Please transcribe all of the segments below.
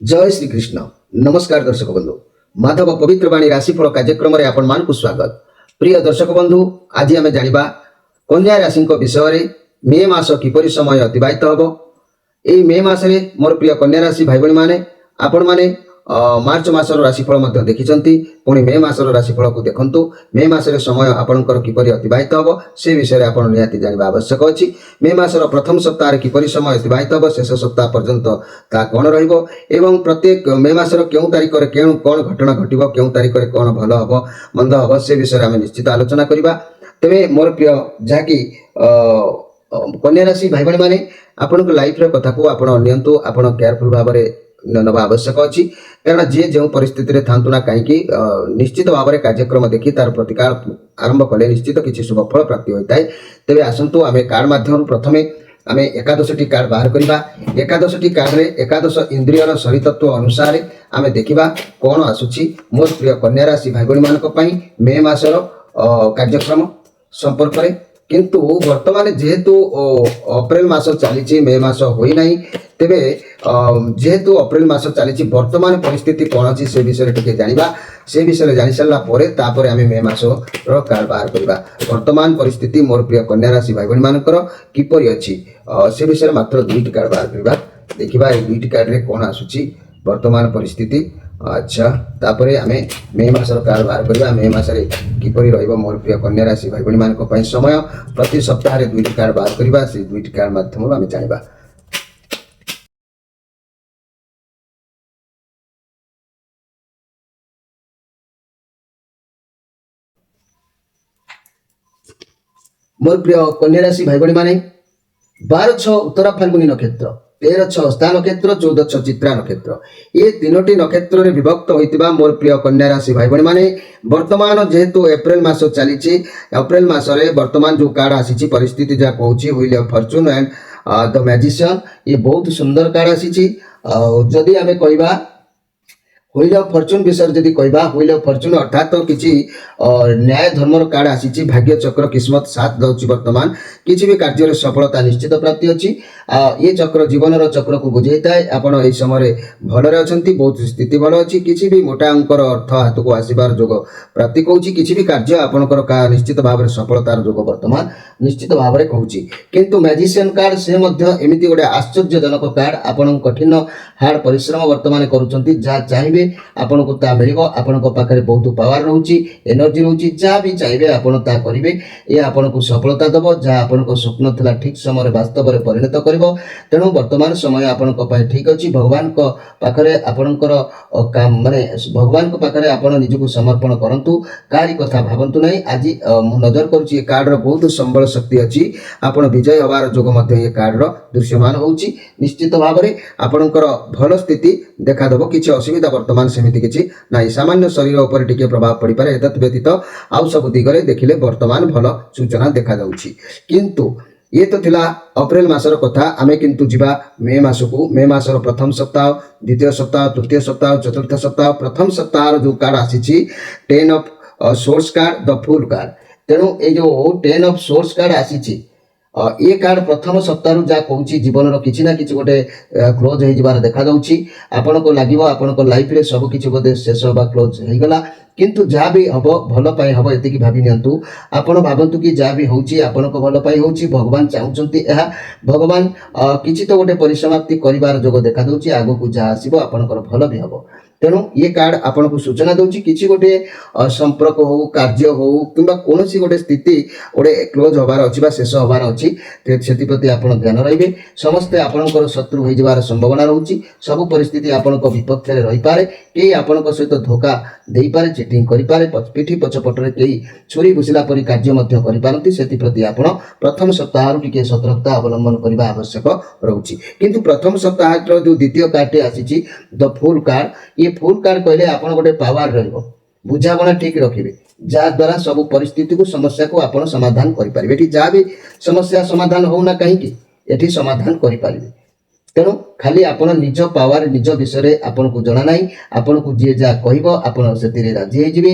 जय श्री कृष्ण। नमस्कार दर्शक बंधु, माधव पवित्र वाणी राशिफल कार्यक्रम में आपण मानक स्वागत। प्रिय दर्शक बंधु, आज आम जाना कन्या राशि विषय में मे मास किपरि समय अतिबाहित हम। यही मे मसरे मोर प्रिय कन्या राशि भाई भाई मैंने आपण मैंने मार्च मासर राशिफल देखी पुणी मे मासर राशिफल को देखु। मे मसरे समय आपंकर किपरि अतिबाहित हम से विषय में आपड़ निहाती जानवा आवश्यक अच्छी। मे मासर प्रथम सप्ताह किपरि समय अतिबाहित हम शेष सप्ताह पर्यंत ता कौन रही प्रत्येक मे मासर क्यों तारीख में कौन घटना घटव क्यों तारीख में कौन भल हम मंद हम से विषय में आम निश्चित आलोचना करवा। तेरे मोर प्रिय जहाँकि कन्या राशि भाई भाई मैंने आपण लाइफ कथा को आपंतु आप केयरफुल भाव में नवा आवश्यक अच्छी। कारण जी जो परिस्थिति था ना कहीं निश्चित भाव में कार्यक्रम देखी तार प्रतिकार आरंभ कले निश्चित किसी शुभफल प्राप्ति होता है। तेरे आसतु आम कार्ड माध्यम प्रथम आम एकादशटी कार्ड बाहर करवा। एकादशटी कार्ड रे एकादश इंद्रियर शरीरतत्व अनुसार आम देखा कौन आसूची मोर प्रिय कन्या राशि भाई भाई मान मे मासर कार्यक्रम संपर्क में। किंतु वर्तमान जेहेतु अप्रैल मास चली मे मास होना तेरे जेहेतु अप्रैल मास चली वर्तमान परिस्थिति कौन अच्छी से विषय टे जाना से विषय जानी सारापर तापर आम मे मास कार्ड बाहर करवा। वर्तमान परिस्थिति मोर प्रिय कन्या राशि भाई भाई मानकर किपरि अच्छी से विषय मात्र दुईट कार्ड बाहर करवा। देखा दुईट कार्ड रे कौन आसूची वर्तमान परिस्थिति। अच्छा तापर आम मे मासर कार्ड बाहर करवा। मे मसरे किपरि रहिबो मोर प्रिय कन्या राशि भाई भाई मानक पई समय प्रति सप्ताह रे दुईट कार्ड बाहर करवा। से दुईट कार्ड माध्यम आम जानिबा। मोर प्रिय कन्या राशि भाई भाई माने 12 उत्तरा फाल्गुनी नक्षत्र, 13 हस्ता नक्षत्र, 14 चित्रा नक्षत्र ये तीनोटी नक्षत्र विभक्त होता मोर प्रिय कन्या राशि भाई भाई माने वर्तमान जेहेतु अप्रैल मास चली अप्रैल मासरे वर्तमान जो कार्ड आसी परिस्थिति जहाँ कहूँ wheel of Fortune and the magician ये बहुत सुंदर कार्ड आसी। जदि आम कहवा व्हील ऑफ फॉर्च्यून विषय जदि कहवा व्हील ऑफ फॉर्च्यून अर्थात तो किसी न्याय धर्मर कार्ड आसी भाग्य चक्र किस्मत साथ दौर वर्तमान किसी भी कार्य सफलता निश्चित प्राप्ति अच्छी। ये चक्र जीवन चक्र को बुझे थाए आपण यही समय भलरे अच्छी बहुत स्थिति भल अच्छी किसी भी मोटा अंकर अर्थ हाथ को आसबार जोग प्राप्ति कहूँ किसी भी कार्य आपंकर निश्चित भाव में सफलतार जोग वर्तमान निश्चित भाव में कहूँ। किंतु मैजिशियन कार्ड से एमती गोटे आश्चर्यजनक कार्ड आपण कठिन हार्ड परिश्रम वर्तमान करुँच जहाँ चाहिए आपन को ता मिल आपण पाखे बहुत पावर रोचे एनर्जी रोचे जहाँ भी चाहिए आपड़ ता करेंगे ये आपन को सफलता दब जहाँ आपन को स्वप्न था ठीक समय वास्तव में परिणत कर। तेणु वर्तमान समय आपण ठीक अच्छी भगवान पाखे आपणकर माने भगवान पाखे आप निजक समर्पण करूँ कारी कथा भावतु ना। आज नजर करुँची कार्ड बहुत संबल शक्ति अच्छी आपड़ विजय हबार जोग ये कार्ड दृश्यमान हो निश्चित भाव में आपणकर भल स्थिति देखादेव किसी असुविधा वर्तमान सेमती किसी ना सामान्य शरीर उपर टिके प्रभाव पड़ पाए एतत् व्यतीत आउ सब दिगरे देखिले वर्तमान भल सूचना देखा जाउछि। किंतु ये तो थिला अप्रैल मासर कथा आमे किंतु जीवा मे मास को मे मासर प्रथम सप्ताह द्वितीय सप्ताह तृतीय सप्ताह चतुर्थ सप्ताह प्रथम सप्ताह जो कार्ड आसी 10 of source card the full card. तेणु ये जो 10 ऑफ सोर्स कार्ड आसी ये कार्ड प्रथम सप्ताह जहाँ कहूँ जीवन किसी ना कि गोटे क्लोज हो देखा आपण को लगे आपण लाइफ रे सब किसी बोधे शेष होगा क्लोज हो गला। किंतु जहाँ भी हम भल पाई हम ये भावी नियंतु आपण भावतु कि जहाँ भी होची आपण को भल पाई होची भगवान चाहूँगी भगवान किसी तो गोटे परिसमाप्ति कर जोग देखा दूसरी आग को जहाँ आसो आपंकर भल भी हम। तेणु ये कार्ड आपन को सूचना दूसरी किसी गोटे संपर्क हो कार्य हो कि कौन गोटे स्थिति गोटे क्लोज हबार अच्छी शेष हबार अच्छी से आप ध्यान रे समस्ते आपंकर शत्रु हो जबार संभावना रोचे सब परिस्थिति आपण विपक्ष में रही पारे कई आपण सहित धोखा दे पारे चिटिंग करें पिठी पछपटे कई छुरी भूसिला परी कार्य करपारती से आपण प्रथम सप्ताह टे सतर्कता अवलंबन करने आवश्यक रोचे। किंतु प्रथम सप्ताह जो द्वितीय कार्ड आसी द फुल कार्ड ये फुल कार्ड कहले आप गोटे पावर रुझाणा ठीक रखिए जहाँ द्वारा सब परिस्थिति को समस्या को आप समाधान करें। जहाँ भी समस्या समाधान होना कहीं समाधान करें। तेणु ଖାଲି ଆପଣ ନିଜ ପାୱାର ନିଜ ବିଷୟରେ ଆପଣଙ୍କୁ ଜଣା ନାହିଁ, ଆପଣଙ୍କୁ ଯିଏ ଯାହା କହିବ ଆପଣ ସେଥିରେ ରାଜି ହେଇଯିବେ,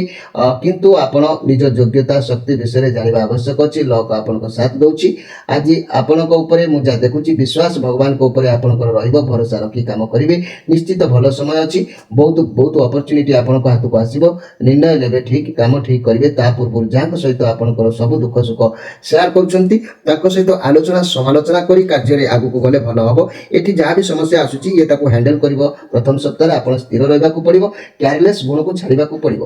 କିନ୍ତୁ ଆପଣ ନିଜ ଯୋଗ୍ୟତା ଶକ୍ତି ବିଷୟରେ ଜାଣିବା ଆବଶ୍ୟକ ଅଛି। ଲକ୍ ଆପଣଙ୍କ ସାଥ ଦେଉଛି। ଆଜି ଆପଣଙ୍କ ଉପରେ ମୁଁ ଯାହା ଦେଖୁଛି ବିଶ୍ୱାସ ଭଗବାନଙ୍କ ଉପରେ ଆପଣଙ୍କର ରହିବ, ଭରସା ରଖି କାମ କରିବେ, ନିଶ୍ଚିତ ଭଲ ସମୟ ଅଛି। ବହୁତ ବହୁତ ଅପରଚ୍ୟୁନିଟି ଆପଣଙ୍କ ହାତକୁ ଆସିବ, ନିର୍ଣ୍ଣୟ ନେବେ, ଠିକ୍ କାମ ଠିକ୍ କରିବେ। ତା ପୂର୍ବରୁ ଯାହାଙ୍କ ସହିତ ଆପଣଙ୍କର ସବୁ ଦୁଃଖ ସୁଖ ସେୟାର କରୁଛନ୍ତି ତାଙ୍କ ସହିତ ଆଲୋଚନା ସମାଲୋଚନା କରି କାର୍ଯ୍ୟରେ ଆଗକୁ ଗଲେ ଭଲ ହେବ। ଏଠି ଯାହା ବି ସମସ୍ୟା ଆସୁଛି ଇଏ ତାକୁ ହ୍ୟାଣ୍ଡେଲ କରିବ। ପ୍ରଥମ ସପ୍ତାହରେ ଆପଣ ସ୍ଥିର ରହିବାକୁ ପଡ଼ିବ, କ୍ୟାରଲେସ୍ ଗୁଣକୁ ଛାଡ଼ିବାକୁ ପଡ଼ିବ।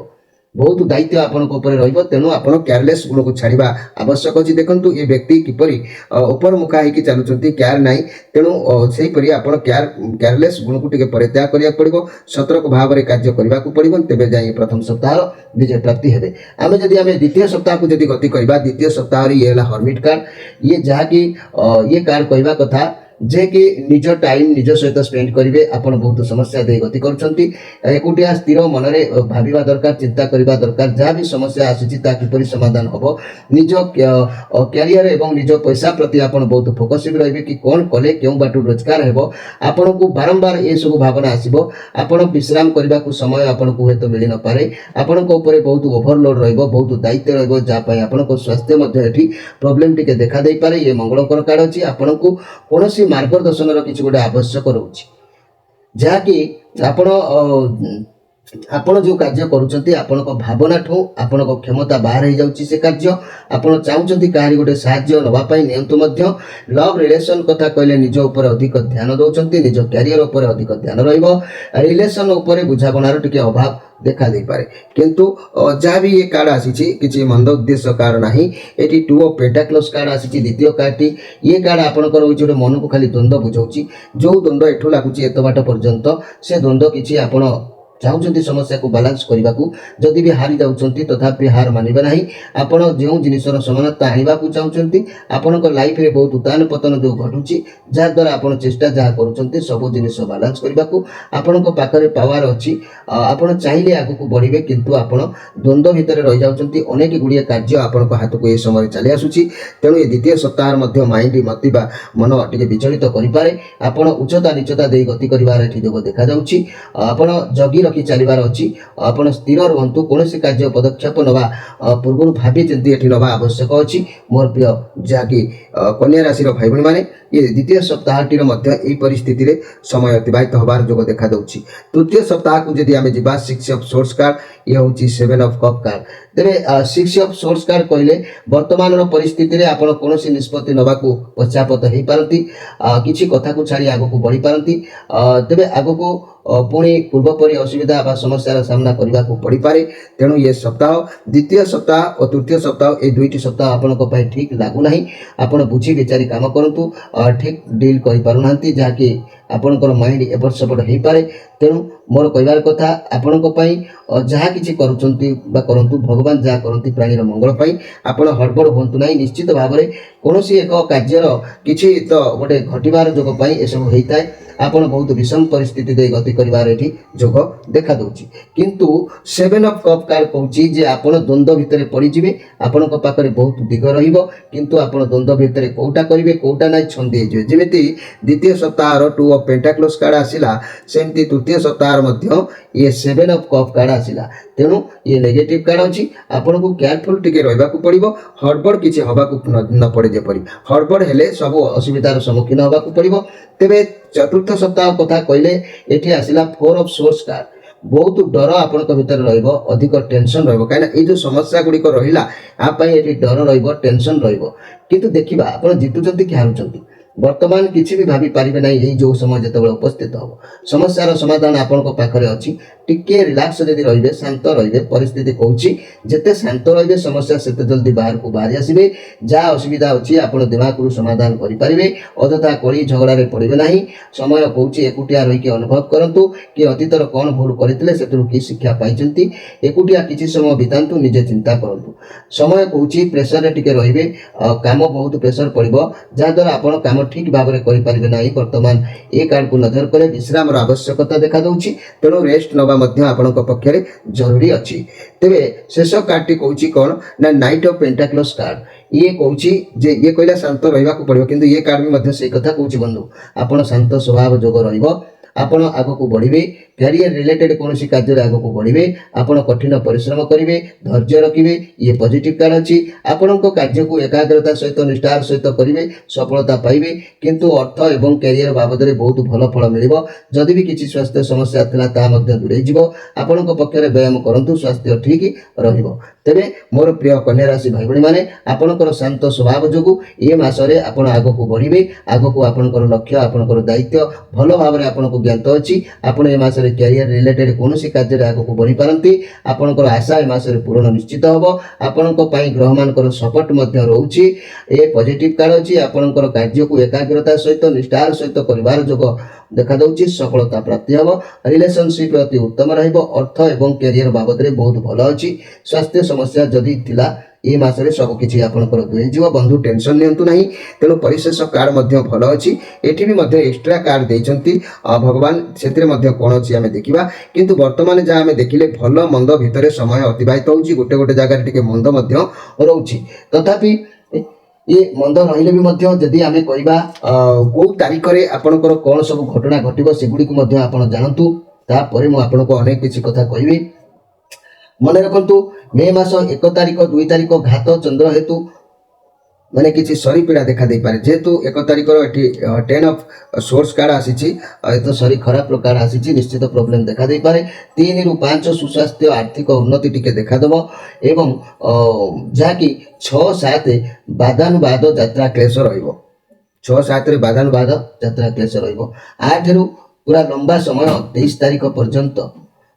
ବହୁତ ଦାୟିତ୍ୱ ଆପଣଙ୍କ ଉପରେ ରହିବ, ତେଣୁ ଆପଣ କ୍ୟାରଲେସ୍ ଗୁଣକୁ ଛାଡ଼ିବା ଆବଶ୍ୟକ ଅଛି। ଦେଖନ୍ତୁ ଏ ବ୍ୟକ୍ତି କିପରି ଉପରମୁଖା ହେଇକି ଚାଲୁଛନ୍ତି, କ୍ୟାର ନାହିଁ, ତେଣୁ ସେହିପରି ଆପଣ କ୍ୟାରଲେସ୍ ଗୁଣକୁ ଟିକେ ପରିତ୍ୟାଗ କରିବାକୁ ପଡ଼ିବ, ସତର୍କ ଭାବରେ କାର୍ଯ୍ୟ କରିବାକୁ ପଡ଼ିବ, ତେବେ ଯାଇ ପ୍ରଥମ ସପ୍ତାହର ବିଜୟ ପ୍ରାପ୍ତି ହେବେ। ଆମେ ଦ୍ୱିତୀୟ ସପ୍ତାହକୁ ଯଦି ଗତି କରିବା, ଦ୍ୱିତୀୟ ସପ୍ତାହରେ ଇଏ ହେଲା ହର୍ମିଟ୍ କାର୍ଡ। ଇଏ ଯାହାକି ଇଏ କାର୍ଡ କହିବା କଥା ଯେ କି ନିଜ ଟାଇମ୍ ନିଜ ସହିତ ସ୍ପେଣ୍ଡ କରିବେ। ଆପଣ ବହୁତ ସମସ୍ୟା ଦେଇ ଗତି କରୁଛନ୍ତି, ଏକୁଟିଆ ସ୍ଥିର ମନରେ ଭାବିବା ଦରକାର, ଚିନ୍ତା କରିବା ଦରକାର, ଯାହା ବି ସମସ୍ୟା ଆସୁଛି ତା କିପରି ସମାଧାନ ହେବ। ନିଜ କ୍ୟାରିୟର ଏବଂ ନିଜ ପଇସା ପ୍ରତି ଆପଣ ବହୁତ ଫୋକସିଂ ରହିବେ କି କ'ଣ କଲେ କେଉଁ ବାଟରୁ ରୋଜଗାର ହେବ। ଆପଣଙ୍କୁ ବାରମ୍ବାର ଏସବୁ ଭାବନା ଆସିବ। ଆପଣ ବିଶ୍ରାମ କରିବାକୁ ସମୟ ଆପଣଙ୍କୁ ହୁଏତ ମିଳିନପାରେ, ଆପଣଙ୍କ ଉପରେ ବହୁତ ଓଭରଲୋଡ୍ ରହିବ, ବହୁତ ଦାୟିତ୍ୱ ରହିବ, ଯାହା ପାଇଁ ଆପଣଙ୍କ ସ୍ୱାସ୍ଥ୍ୟ ମଧ୍ୟ ଏଠି ପ୍ରୋବ୍ଲେମ୍ ଟିକେ ଦେଖା ଦେଇପାରେ। ଇଏ ମଙ୍ଗଳଙ୍କର କାର୍ଡ ଅଛି। ଆପଣଙ୍କୁ କୌଣସି ମାର୍ଗଦର୍ଶନର କିଛି ଗୋଟେ ଆବଶ୍ୟକ ରହୁଛି, ଯାହାକି ଆପଣ ଯେଉଁ କାର୍ଯ୍ୟ କରୁଛନ୍ତି ଆପଣଙ୍କ ଭାବନାଠୁ ଆପଣଙ୍କ କ୍ଷମତା ବାହାର ହେଇଯାଉଛି ସେ କାର୍ଯ୍ୟ। ଆପଣ ଚାହୁଁଛନ୍ତି କାହାରି ଗୋଟେ ସାହାଯ୍ୟ ନେବା ପାଇଁ, ନିଅନ୍ତୁ ମଧ୍ୟ। ଲଭ୍ ରିଲେସନ୍ କଥା କହିଲେ ନିଜ ଉପରେ ଅଧିକ ଧ୍ୟାନ ଦେଉଛନ୍ତି, ନିଜ କ୍ୟାରିୟର ଉପରେ ଅଧିକ ଧ୍ୟାନ ରହିବ। ରିଲେସନ୍ ଉପରେ ବୁଝାମଣାର ଟିକେ ଅଭାବ ଦେଖା ଦେଇପାରେ, କିନ୍ତୁ ଯାହା ବି ଏ କାର୍ଡ ଆସିଛି କିଛି ମନ୍ଦ ଉଦ୍ଦେଶ୍ୟ କାର୍ଡ ନାହିଁ। ଏଠି 2 ଅଫ୍ ପେଣ୍ଟାକ୍ଲସ୍ କାର୍ଡ ଆସିଛି, ଦ୍ୱିତୀୟ କାର୍ଡଟି। ଇଏ କାର୍ଡ ଆପଣଙ୍କର ହେଉଛି ଗୋଟେ ମନକୁ ଖାଲି ଦ୍ୱନ୍ଦ୍ୱ ବୁଝାଉଛି। ଯେଉଁ ଦ୍ୱନ୍ଦ୍ୱ ଏଠୁ ଲାଗୁଛି ଏତେ ବାଟ ପର୍ଯ୍ୟନ୍ତ, ସେ ଦ୍ୱନ୍ଦ୍ୱ କିଛି ଆପଣ ଚାହୁଁଛନ୍ତି ସମସ୍ୟାକୁ ବାଲାନ୍ସ କରିବାକୁ, ଯଦି ବି ହାରି ଯାଉଛନ୍ତି ତଥାପି ହାର ମାନିବେ ନାହିଁ। ଆପଣ ଯେଉଁ ଜିନିଷର ସମାନତା ଆଣିବାକୁ ଚାହୁଁଛନ୍ତି, ଆପଣଙ୍କ ଲାଇଫରେ ବହୁତ ଉତ୍ଥାନ ପତନ ଯେଉଁ ଘଟୁଛି, ଯାହାଦ୍ୱାରା ଆପଣ ଚେଷ୍ଟା ଯାହା କରୁଛନ୍ତି ସବୁ ଜିନିଷ ବାଲାନ୍ସ କରିବାକୁ ଆପଣଙ୍କ ପାଖରେ ପାୱାର ଅଛି। ଆପଣ ଚାହିଁଲେ ଆଗକୁ ବଢ଼ିବେ, କିନ୍ତୁ ଆପଣ ଦ୍ୱନ୍ଦ୍ୱ ଭିତରେ ରହିଯାଉଛନ୍ତି। ଅନେକ ଗୁଡ଼ିଏ କାର୍ଯ୍ୟ ଆପଣଙ୍କ ହାତକୁ ଏ ସମୟରେ ଚାଲି ଆସୁଛି, ତେଣୁ ଏ ଦ୍ୱିତୀୟ ସପ୍ତାହରେ ମଧ୍ୟ ମାଇଣ୍ଡ ମତି ବା ମନ ଟିକେ ବିଚଳିତ କରିପାରେ। ଆପଣ ଉଚ୍ଚତା ନିଚତା ଦେଇ ଗତି କରିବାର ଏଠି ଯୋଗ ଦେଖାଯାଉଛି। ଆପଣ ଜଗି ରଖି ଚାଲିବାର ଅଛି। ଆପଣ ସ୍ଥିର ରୁହନ୍ତୁ, କୌଣସି କାର୍ଯ୍ୟ ପଦକ୍ଷେପ ନେବା ପୂର୍ବରୁ ଭାବି ଚିନ୍ତି ଏଠି ନେବା ଆବଶ୍ୟକ ଅଛି। ମୋର ପ୍ରିୟ ଯାହାକି କନ୍ୟା ରାଶିର ଭାଇ ଭଉଣୀମାନେ, ଏ ଦ୍ୱିତୀୟ ସପ୍ତାହଟିର ମଧ୍ୟ ଏହି ପରିସ୍ଥିତିରେ ସମୟ ଅତିବାହିତ ହେବାର ଯୋଗ ଦେଖାଯାଉଛି। ତୃତୀୟ ସପ୍ତାହକୁ ଯଦି ଆମେ ଯିବା, 6 ଅଫ୍ ସୋର୍ସ କାର୍ଡ, ଇଏ ହେଉଛି 7 ଅଫ୍ କପ୍ କାର୍ଡ। ତେବେ 6 ଅଫ୍ ସୋର୍ସ କାର୍ଡ କହିଲେ ବର୍ତ୍ତମାନର ପରିସ୍ଥିତିରେ ଆପଣ କୌଣସି ନିଷ୍ପତ୍ତି ନେବାକୁ ପଶ୍ଚାତପଦ ହେଇପାରନ୍ତି, କିଛି କଥାକୁ ଛାଡ଼ି ଆଗକୁ ବଢ଼ିପାରନ୍ତି। ତେବେ ଆଗକୁ ପୁଣି ପୂର୍ବପରି ଅସୁବିଧା ବା ସମସ୍ୟାର ସାମ୍ନା କରିବାକୁ ପଡ଼ିପାରେ। ତେଣୁ ଏ ସପ୍ତାହ, ଦ୍ୱିତୀୟ ସପ୍ତାହ ଓ ତୃତୀୟ ସପ୍ତାହ, এই ଦୁଇଟି ସପ୍ତାହ ଆପଣଙ୍କ ପାଇଁ ଠିକ୍ ଲାଗୁନାହିଁ। ଆପଣ ବୁଝି ବିଚାରି କାମ କରନ୍ତୁ, ଠିକ୍ ଡିଲ୍ କରିପାରୁନାହାନ୍ତି, ଯାହାକି ଆପଣଙ୍କର ମାଇଣ୍ଡ ଏପଟ ସେପଟ ହେଇପାରେ। ତେଣୁ ମୋର କହିବାର କଥା, ଆପଣଙ୍କ ପାଇଁ ଯାହା କିଛି କରୁଛନ୍ତି ବା କରନ୍ତୁ, ଭଗବାନ ଯାହା କରନ୍ତି ପ୍ରାଣୀର ମଙ୍ଗଳ ପାଇଁ। ଆପଣ ହଡ଼ବଡ଼ ହୁଅନ୍ତୁ ନାହିଁ। ନିଶ୍ଚିତ ଭାବରେ କୌଣସି ଏକ କାର୍ଯ୍ୟର କିଛି ତ ଗୋଟେ ଘଟିବାର ଯୋଗ ପାଇଁ ଏସବୁ ହେଇଥାଏ। ଆପଣ ବହୁତ ବିଷମ ପରିସ୍ଥିତି ଦେଇ ଗତି କରିବାର ଏଠି ଯୋଗ ଦେଖାଦେଉଛି। କିନ୍ତୁ 7 ଅଫ୍ କପ୍ କାର୍ଡ କହୁଛି ଯେ ଆପଣ ଦ୍ୱନ୍ଦ୍ୱ ଭିତରେ ପଡ଼ିଯିବେ। ଆପଣଙ୍କ ପାଖରେ ବହୁତ ଦିଗ ରହିବ, କିନ୍ତୁ ଆପଣ ଦ୍ୱନ୍ଦ୍ୱ ଭିତରେ କେଉଁଟା କରିବେ କେଉଁଟା ନାହିଁ ଛନ୍ଦି ହେଇଯିବେ। ଯେମିତି ଦ୍ୱିତୀୟ ସପ୍ତାହର 2 ଅଫ୍ ପେଣ୍ଟାକ୍ଲସ୍ କାର୍ଡ ଆସିଲା, ସେମିତି ତୃତୀୟ ସପ୍ତାହର ମଧ୍ୟ ଇଏ 7 ଅଫ୍ କପ୍ କାର୍ଡ ଆସିଲା। ତେଣୁ ଇଏ ନେଗେଟିଭ୍ କାର୍ଡ ଅଛି। ଆପଣଙ୍କୁ କେୟାରଫୁଲ୍ ଟିକେ ରହିବାକୁ ପଡ଼ିବ, ହଡ଼ବଡ଼ କିଛି ହେବାକୁ ନ ପଡ଼େ। ଯେପରି ହଡ଼ବଡ଼ ହେଲେ ସବୁ ଅସୁବିଧାର ସମ୍ମୁଖୀନ ହେବାକୁ ପଡ଼ିବ। ତେବେ ଚତୁର୍ଥ ସପ୍ତାହ କଥା କହିଲେ ଏଠି ଆସିଲା 4 ଅଫ୍ ସୋର୍ସ କାର୍ଡ। ବହୁତ ଡର ଆପଣଙ୍କ ଭିତରେ ରହିବ, ଅଧିକ ଟେନସନ୍ ରହିବ, କାହିଁକିନା ଏଇ ଯେଉଁ ସମସ୍ୟା ଗୁଡ଼ିକ ରହିଲା ଆ ପାଇଁ ଏଠି ଡର ରହିବ, ଟେନସନ୍ ରହିବ। କିନ୍ତୁ ଦେଖିବା ଆପଣ ଜିତୁଛନ୍ତି କି ହାରୁଛନ୍ତି, ବର୍ତ୍ତମାନ କିଛି ବି ଭାବି ପାରିବେ ନାହିଁ। ଏଇ ଯେଉଁ ସମୟ ଯେତେବେଳେ ଉପସ୍ଥିତ ହେବ, ସମସ୍ୟାର ସମାଧାନ ଆପଣଙ୍କ ପାଖରେ ଅଛି। ଟିକେ ରିଲାକ୍ସ ଯଦି ରହିବେ, ଶାନ୍ତ ରହିବେ, ପରିସ୍ଥିତି କହୁଛି ଯେତେ ଶାନ୍ତ ରହିବେ ସମସ୍ୟା ସେତେ ଜଲ୍ଦି ବାହାରକୁ ବାହାରି ଆସିବେ। ଯାହା ଅସୁବିଧା ଅଛି ଆପଣ ଦିମାଗରୁ ସମାଧାନ କରିପାରିବେ, ଅଯଥା କଳି ଝଗଡ଼ାରେ ପଡ଼ିବେ ନାହିଁ। ସମୟ କହୁଛି ଏକୁଟିଆ ରହିକି ଅନୁଭବ କରନ୍ତୁ କି ଅତୀତର କ'ଣ ଭୁଲ କରିଥିଲେ, ସେଥିରୁ କି ଶିକ୍ଷା ପାଇଛନ୍ତି। ଏକୁଟିଆ କିଛି ସମୟ ବିତାନ୍ତୁ, ନିଜେ ଚିନ୍ତା କରନ୍ତୁ। ସମୟ କହୁଛି ପ୍ରେସରରେ ଟିକେ ରହିବେ, କାମ ବହୁତ ପ୍ରେସର ପଡ଼ିବ, ଯାହାଦ୍ୱାରା ଆପଣ କାମ ठीक भाव में करें ना बर्तमान ए कार्ड को नजर कले विश्राम आवश्यकता देखा दूची तेणु रेस्ट नवा आपण पक्षरे जरूरी अच्छी तेरे शेष कार्ड टी कौची कौन ना नाइट ऑफ पेंटाक्लस कार्ड ये कौन जे ये कहला शांत रहा पड़ो किंतु ये कार्ड भी से कथा कौची बंधु आपण शांत स्वभाव जोग रहिबो आपण आगक बढ़े कैरियर रिलेटेड कौन कार्य आगक बढ़े आपण कठिन परिश्रम करेंगे धैर्य रखिए ये पॉजिटिव कार्ड अच्छी आपण कार्य को एकाग्रता सहित निष्ठार सहित करेंगे सफलता पाइबे किंतु अर्थ एवं कैरियर बाबद में बहुत भल फल मिल जदि भी किसी स्वास्थ्य समस्या था दूरे आपण पक्षर व्यायाम करूँ स्वास्थ्य ठीक रहिबो तेबे मोर प्रिय कन्या राशि भाई भाई मैंने आपणकर शांत स्वभाव जो ये मसरे आपण आगक बढ़े आगक आपणकर लक्ष्य आपणकर दायित्व भल भाव में आपको ज्ञात अच्छी आपण ए मासरे कैरियर रिलेटेड कौन कार्य आगक बढ़ी पारती आपणकर आशा ए मासरे पूरण निश्चित हम आपण ग्रह मानकर सपोर्ट रोचे ए पॉजिटिव कार्ड अच्छी आपणकर कार्य को एकाग्रता सहित निष्ठार सहित परिवार जोग देखा दूची सफलता प्राप्ति हम रिलेशनशिप अति उत्तम अर्थ एवं कैरियर बाबद में बहुत भल अच्छी स्वास्थ्य समस्या जदि थिला ये मासरे सब किसी आपंकर दूरे जीव बंधु टेंशन नियंतु नहीं तेणु परिशेष कार्ड भल अच्छी एठी भी एक्स्ट्रा कार्ड देइचंती भगवान से कौन अच्छी आम देखा किंतु वर्तमान जहाँ आम देखिले भल मंद भितर समय अतिबाहित होउची गोटे गोटे जगह टिके मंद रोची तथापि ये मंद रहिले भी जदि आम कहवा कौ तारीख में आपंकर कौन सब घटना घटो सेगुड़ी को आप जानतु तापर मुझे अनेक किसी कथा कहि मन रखु मे मास 1 तारीख 2 तारीख घात चंद्र हेतु माने किसी शरी पीड़ा देखा दे पारे जेहेतु 1 तारीख 10 ऑफ सोर्स कार्ड आसी तो शरी खराब कार्ड आसी निश्चित प्रोब्लेम देखा दे पारे 3 रु 5 सुस्वास्थ्य आर्थिक उन्नति टिके देखा दबो एवं जहाँकि 6-7 बादानुबाद यात्रा क्लेश रहिबो 6-7 रे बादानुबाद यात्रा क्लेश रहिबो 8 रु पूरा लंबा समय 23 तारीख पर्यंत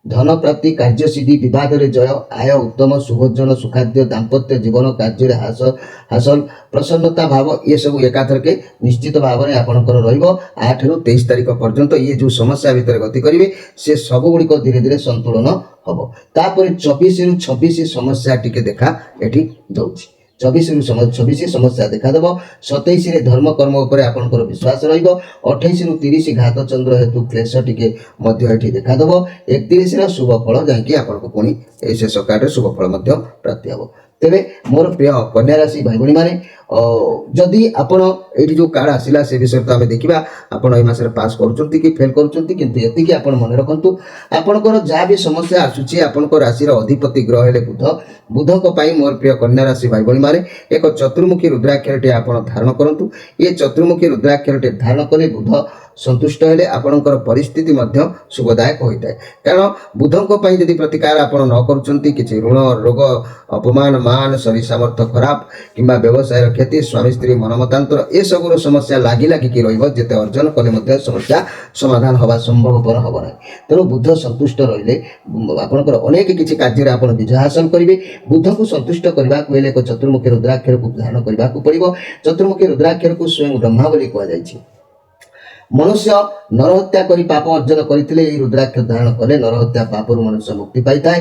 धन प्राप्ति कार्य सिद्धि विवाद रे जय आय उत्तम सुभोजन सुखाद्य दाम्पत्य जीवन कार्य हासिल प्रसन्नता भाव ये सब एकाथर के निश्चित भाव में आपंकर रहिबो 8 रु 23 तारीख पर्यंत ये जो समस्या भितर गति करेंगे से सब गुड़िक धीरे धीरे संतुलन हम तापर 24 रु 26 समस्या टिके देखा एठी दउछि 24 रु 26 समस्या देखा देव 27 रे धर्म कर्म उपर आपनकर विश्वास रहिबो 28 रु 30 घात चंद्र हेतु क्लेश टिके मध्य एठी देखा देव 31 रे शुभ फल जांकी आपनको पुनी ए शेष कार्ड रे शुभ फल मध्य प्राप्ति हबो तेबे मोर प्रिय कन्या राशि भाई भाई माने जदि आपण एठी जो कार्ड आसिला से विषय तो आमे देखिबा आपण ए मासरे पास करूचंती कि फेल करूचंती किंतु एति कि आपण मन रखंतु आपणकर जा भी समस्या आसुची आपणकर राशि रो अधिपति ग्रह हेले बुध को पाई मोर प्रिय कन्या राशि भाई भाई माने एक चतुर्मुखी रुद्राक्षरटे आपण धारण करंतु ये चतुर्मुखी रुद्राक्षरटे धारण कले बुध संतुष्ट हेले आपणकर परिस्थिति मध्य शुभदायक होइताय कारण बुधको पाई यदि प्रतिकार आपण न करूचंती किछि ऋण रोग अपमान मान शरीर सामर्थ्य खराब किंबा व्यवसाय क्षति स्वामी स्त्री मनमतांतर ए सबुर समस्या लागी लागी कि रहिबो जेते अर्जन कले मध्य समस्या समाधान हवा संभव पर हबो नै तेणु बुध संतुष्ट रहिले आपणकर अनेक किछि कार्य रे आपण विजय हासिल करिवे बुध को संतुष्ट करबा को एक चतुर्मुखी रुद्राक्षर को धारण करबा को पड़िबो चतुर्मुखी रुद्राक्षर को स्वयं ब्रह्मा बोली कहा जायछि मनुष्य नरहत्या करी पाप अर्जन करथिले एही रुद्राक्ष धारण कले नरहत्या पापरु मनुष्य मुक्ति पाइताय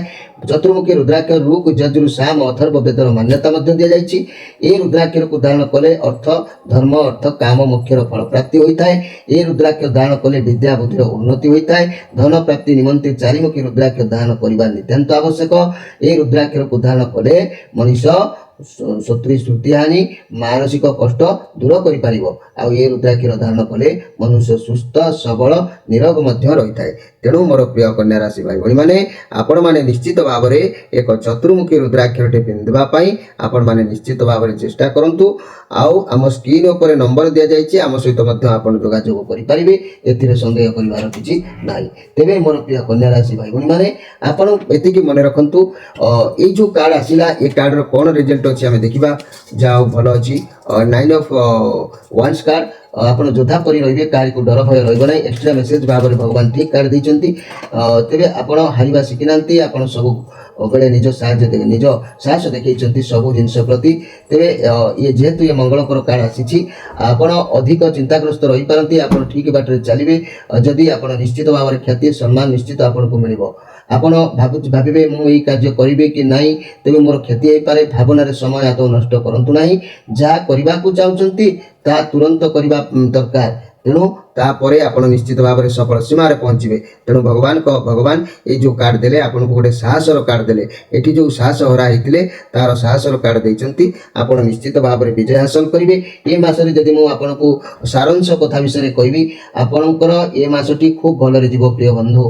चतुर्मुखी रुद्राक्ष ऋग यजुर साम अथर्व वेदर मान्यता मध्य दिया जायछि ए रुद्राक्ष को धारण कले अर्थ धर्म अर्थ काम मोक्षर फल प्राप्ति होइताय ए रुद्राक्ष धारण कले विद्या बुद्धिर उन्नति होइताय धन प्राप्ति निमंते चारिमुखी रुद्राक्ष धारण करिबा नितांत आवश्यक ए रुद्राक्ष को धारण कले मनुष्य शत्रु श्रुति हानि मानसिक कष्ट दूर कर पारिबो आ ये रुद्राक्षर धारण कले मनुष्य सुस्थ सबल निरोग मध्य रही थाए तेणु मोर प्रिय कन्या राशि भाई भाई माने आपण माने निश्चित भाव में एक चतुर्मुखी रुद्राक्षरटे पिंधिबा पई आपण माने निश्चित भाव में चेष्टा करंतु आउ आम स्क्रीन ऊपर नंबर दिया जायछि आम सहित मध्य आपण जोगाजोग करि परिबे एथिरे संदेह करिवार किछि नाही तेबे मोर प्रिय कन्या राशि भाई भाई माने आपण एतिकी मन रखंतु ए जो कार्ड आसिला ए कार्ड रो कोन रिजल्ट अछि आमे देखिबा जाओ भलो अछि 9 ऑफ वांस कार्ड आपण जोधा परि रहिबे कार्ड को डर भय रहइबो नै एक्स्ट्रा मेसेज भाबरे भगवान ठीक कार्ड दैचंती तेबे आपण हारिबा सिकिनांती आपण सब बेले निज साहस देखते सबू जिनस प्रति तेरे ये जेहेतु ये मंगलकर कार्ड आसी आपण अधिक चिंताग्रस्त रही पारती आपण ठीक बाटर चलिए जदि आप निश्चित भाव में ख्याति सम्मान निश्चित आपको मिल आपण भावे मुझे कार्य करेंगे कि नहीं तेज मोर क्षति हो पारे भावनार समय आदौ नष्ट करूँ ना जहाँ करने को चाहते ता तुरंत करने दरकार तेणु तापर आप निश्चित भाव में सफल सीमार पहुँचे तेणु भगवान ये जो कार्ड देले आपको गोटे साहसर कार्ड देले एटी जो साहस हरा होते तार साहसर कार्ड देते आप निश्चित भाव में विजय हासिल करेंगे ये मसरे जदि मुझे सारांश कथा विषय कहबी आपणकर ये मसटी खूब भलरे जीव प्रिय बंधु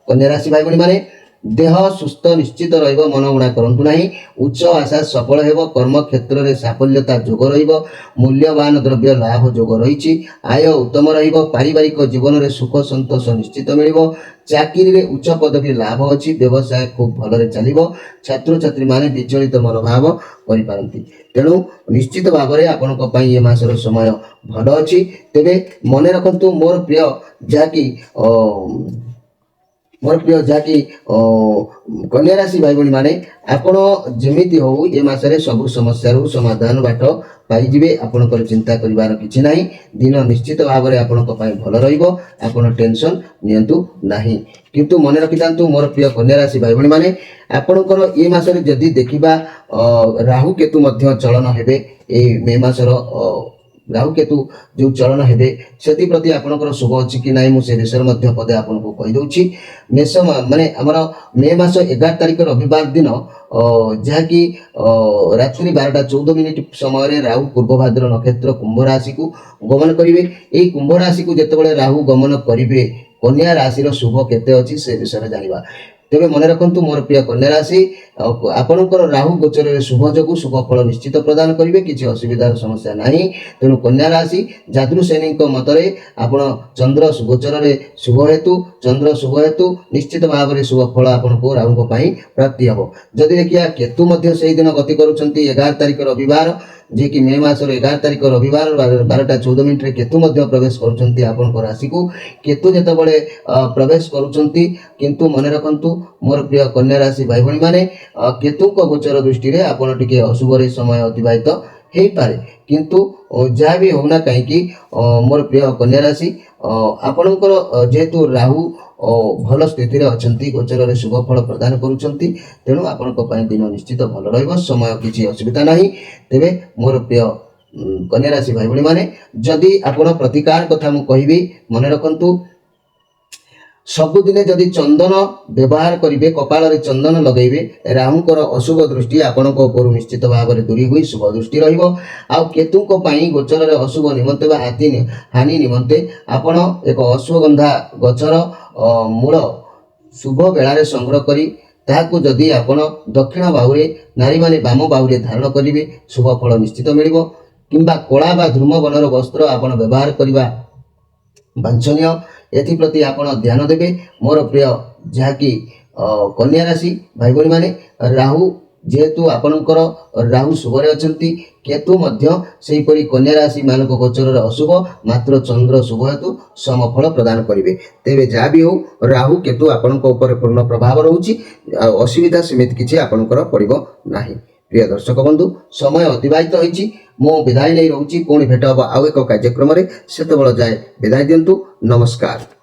कन्या राशि भाई भाई माने देह सुस्थ निश्चित रहिबो मन उणा करंतु नाही उच्च आशा सफल हेबो कर्म क्षेत्र रे साफल्यता जोग रहिबो मूल्यवान द्रव्य लाभ जोग रहिछि आय उत्तम रहिबो पारिवारिक जीवन रे सुख संतोष निश्चित मिलिबो चाकरी रे उच्च पदवी लाभ अछि व्यवसाय खूब भलरे चलिबो छात्र छात्री माने विचलित मनोभाव करि पारंती तेणु निश्चित भाव में आपनक पई ये मासर समय भल अछि तेबे मने रखंतु मोर प्रिय जाकी मोर प्रिय जहाँकि कन्या राशि भाई भाई माने आपण जमीती हो ये मसरे सब समस्या समाधान बाट पाइबे आपणकर चिंता करिवार किछि नाही दिन निश्चित भाव में आपणक पई भल रहिबो आपण टेंशन नियंतु नाही किंतु मन रखितांतु मोर प्रिय कन्या राशि भाई भाई माने आपणकर ये मसरे जदि देखिबा राहु केतु मध्य चलन हेबे ए मे मासर राहु केतु जो चलन हेबे सेति प्रति आपनकर शुभ अछि कि नाही मु से विषय मध्य पदे आपनको कहि दउछि मेष माने हमर मे मास 11 तारिख रविवार दिन जहाँकि रात्रि 12:14 समय रे राहु पूर्व भाद्र नक्षत्र कुंभ राशि को गमन करिवे एई कुंभ राशि को जेतेबेले राहु गमन करिवे कन्या राशि रो शुभ केते अछि से विषय जानिबा तेरे मन रखु मोर प्रिय कन्या राशि आपणकर राहु गोचर शुभ जो शुभ फल निश्चित प्रदान करेंगे किसी असुविधार समस्या नहीं तेणु कन्या राशि जादृसेनी मतरे आपण चंद्र गोचर शुभ हेतु चंद्र शुभ हेतु निश्चित भाव में शुभ फल आपको राहु प्राप्ति हम जदि देखिए केतु से दिन गति करुँच 11 तारिख रविवार जे कि मे मासर 11 तारिख रविवार 12:14 केतु प्रवेश कर राशि को केतु जितेबाला प्रवेश करुँच मन रखु मोर प्रिय कन्या राशि भाई भाई माने केतु गोचर दृष्टि रे आपण टिके अशुभ समय अतिबाहित हो पारे किंतु जहाँ भी होना कहीं मोर प्रिय कन्या राशि आपणकर जेहेतु राहु भल स्थिति अच्छी गोचर शुभ फल प्रदान करुँच तेणु आपण दिन निश्चित भल रहिबो समय किसी असुविधा नहीं तेबे मोर प्रिय कन्या राशि भाई भाई माने जदि आपण प्रतिकार कथा मु कहबी मन रखंतु सबुदिने जदि चंदन व्यवहार करेंगे कपाल रे चंदन लगेबे राहुंकर अशुभ दृष्टि आपणक उपर निश्चित भाव में दूरी हुई शुभ दृष्टि रहिबो आ केतुक पई गोचर रे अशुभ निमंते बा हानि निमंते आपण एक अश्वगंधा गचर मूल शुभ बेलारे संग्रह करी ताहाकु जदि आपण दक्षिण बाहुरे नारी माने बाम बाहुरे धारण करेंगे शुभ फल निश्चित मिलिबो किंबा कला बा ध्रुम वर्णर वस्त्र आपण व्यवहार करबा वांछनीय एप्रति आपण ध्यान देवे मोर प्रिय जहाँकि कन्या राशि भाई भाई माने राहु जेहेतु आपणकर राहु शुभरे अछंती केतु मध्य सेहीपरि कन्या राशि मानक गोचर अशुभ मात्र चंद्र शुभ हेतु समफल प्रदान करेंगे तेरे जहाँ भी हो राहु केतु आपण पूर्ण प्रभाव रोची असुविधा समित किसी आपणकर पड़ो ना प्रिय दर्शक बंधु समय अतिबाहित होइछि मो विदाय नहीं रोची पुणी भेट हम आउ एक कार्यक्रम से जाए विदाय दिंतु नमस्कार।